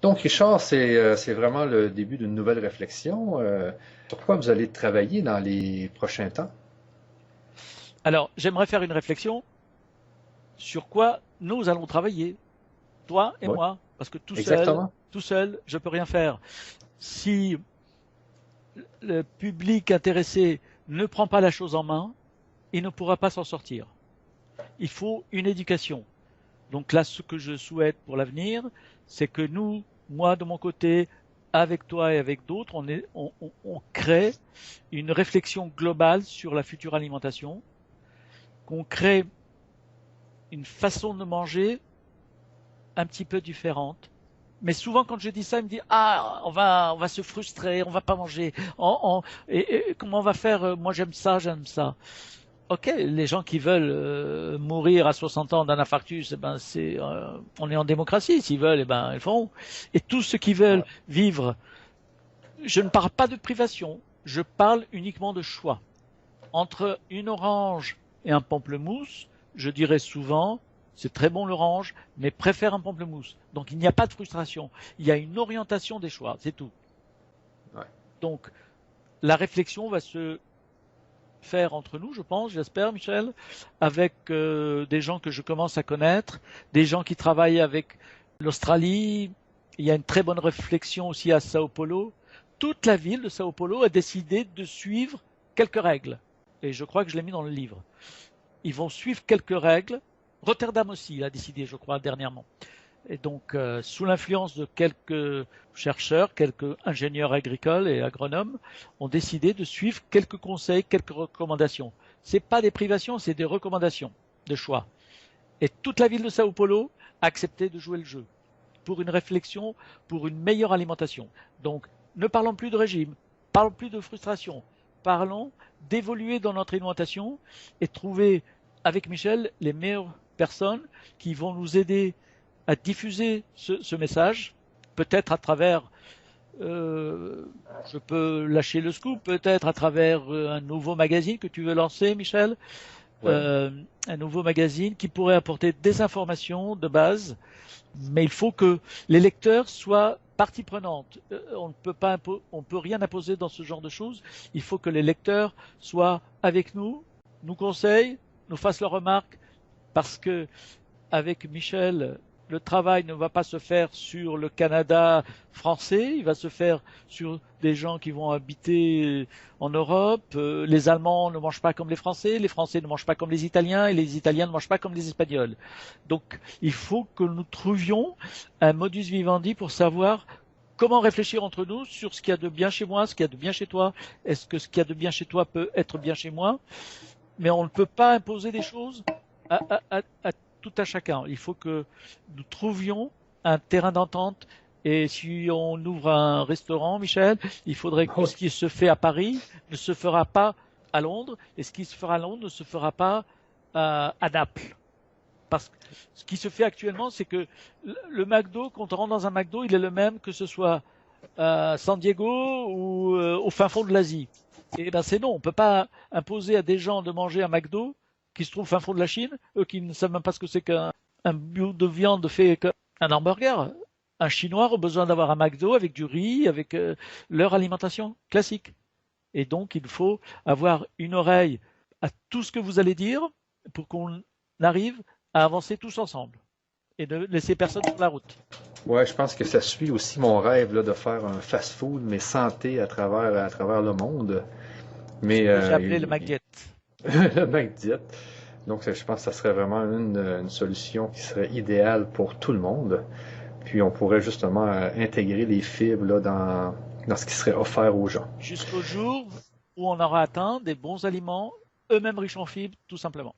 Donc, Richard, c'est vraiment le début d'une nouvelle réflexion. Sur quoi vous allez travailler dans les prochains temps? Alors, j'aimerais faire une réflexion sur quoi nous allons travailler, toi et Oui, moi, parce que exactement. tout seul, je peux rien faire. Si le public intéressé ne prend pas la chose en main, il ne pourra pas s'en sortir. Il faut une éducation. Donc là, ce que je souhaite pour l'avenir, c'est que nous, moi de mon côté, avec toi et avec d'autres, on crée une réflexion globale sur la future alimentation, qu'on crée une façon de manger un petit peu différente. Mais souvent, quand je dis ça, il me dit ah, on va se frustrer, on va pas manger. Comment on va faire? Moi, j'aime ça, j'aime ça. Ok, les gens qui veulent mourir à 60 ans d'un infarctus, eh ben on est en démocratie. S'ils veulent, eh ben ils font. Et tous ceux qui veulent Ouais. vivre, je ne parle pas de privation, je parle uniquement de choix. Entre une orange et un pamplemousse, je dirais souvent, c'est très bon l'orange, mais préfère un pamplemousse. Donc il n'y a pas de frustration, il y a une orientation des choix, c'est tout. Ouais. Donc la réflexion va se faire entre nous, je pense, j'espère, Michel, avec des gens que je commence à connaître, des gens qui travaillent avec l'Australie. Il y a une très bonne réflexion aussi à Sao Paulo. Toute la ville de Sao Paulo a décidé de suivre quelques règles. Et je crois que je l'ai mis dans le livre. Ils vont suivre quelques règles. Rotterdam aussi a décidé, je crois, dernièrement. Et donc, sous l'influence de quelques chercheurs, quelques ingénieurs agricoles et agronomes, ont décidé de suivre quelques conseils, quelques recommandations. Ce n'est pas des privations, c'est des recommandations de choix. Et toute la ville de Sao Paulo a accepté de jouer le jeu pour une réflexion, pour une meilleure alimentation. Donc, ne parlons plus de régime, parlons plus de frustration, parlons d'évoluer dans notre alimentation et de trouver avec Michel les meilleures personnes qui vont nous aider à diffuser ce message, peut-être à travers, euh, je peux lâcher le scoop, peut-être à travers un nouveau magazine que tu veux lancer, Michel, Ouais. euh, un nouveau magazine qui pourrait apporter des informations de base, mais il faut que les lecteurs soient partie prenante. On ne peut pas, on peut rien imposer dans ce genre de choses. Il faut que les lecteurs soient avec nous, nous conseillent, nous fassent leurs remarques, parce que avec Michel, le travail ne va pas se faire sur le Canada français, il va se faire sur des gens qui vont habiter en Europe. Les Allemands ne mangent pas comme les Français ne mangent pas comme les Italiens et les Italiens ne mangent pas comme les Espagnols. Donc il faut que nous trouvions un modus vivendi pour savoir comment réfléchir entre nous sur ce qu'il y a de bien chez moi, ce qu'il y a de bien chez toi. Est-ce que ce qu'il y a de bien chez toi peut être bien chez moi? Mais on ne peut pas imposer des choses à tout à chacun. Il faut que nous trouvions un terrain d'entente. Et si on ouvre un restaurant, Michel, il faudrait que Oui. ce qui se fait à Paris ne se fera pas à Londres, et ce qui se fera à Londres ne se fera pas à Naples. Parce que ce qui se fait actuellement, c'est que le McDo, quand on rentre dans un McDo, il est le même que ce soit à San Diego ou au fin fond de l'Asie. Et ben c'est non, on ne peut pas imposer à des gens de manger un McDo qui se trouve au fin fond de la Chine, eux qui ne savent même pas ce que c'est qu'un bout de viande fait qu'un hamburger. Un Chinois a besoin d'avoir un McDo avec du riz, avec leur alimentation classique. Et donc il faut avoir une oreille à tout ce que vous allez dire pour qu'on arrive à avancer tous ensemble et ne laisser personne sur la route. Ouais, je pense que ça suit aussi mon rêve là, de faire un fast-food, mais santé à travers le monde. Ce Mais que j'ai appelé le McDiet. le McDiet. Donc, je pense que ça serait vraiment une solution qui serait idéale pour tout le monde. Puis, on pourrait justement intégrer les fibres là, dans ce qui serait offert aux gens. Jusqu'au jour où on aura atteint des bons aliments, eux-mêmes riches en fibres, tout simplement.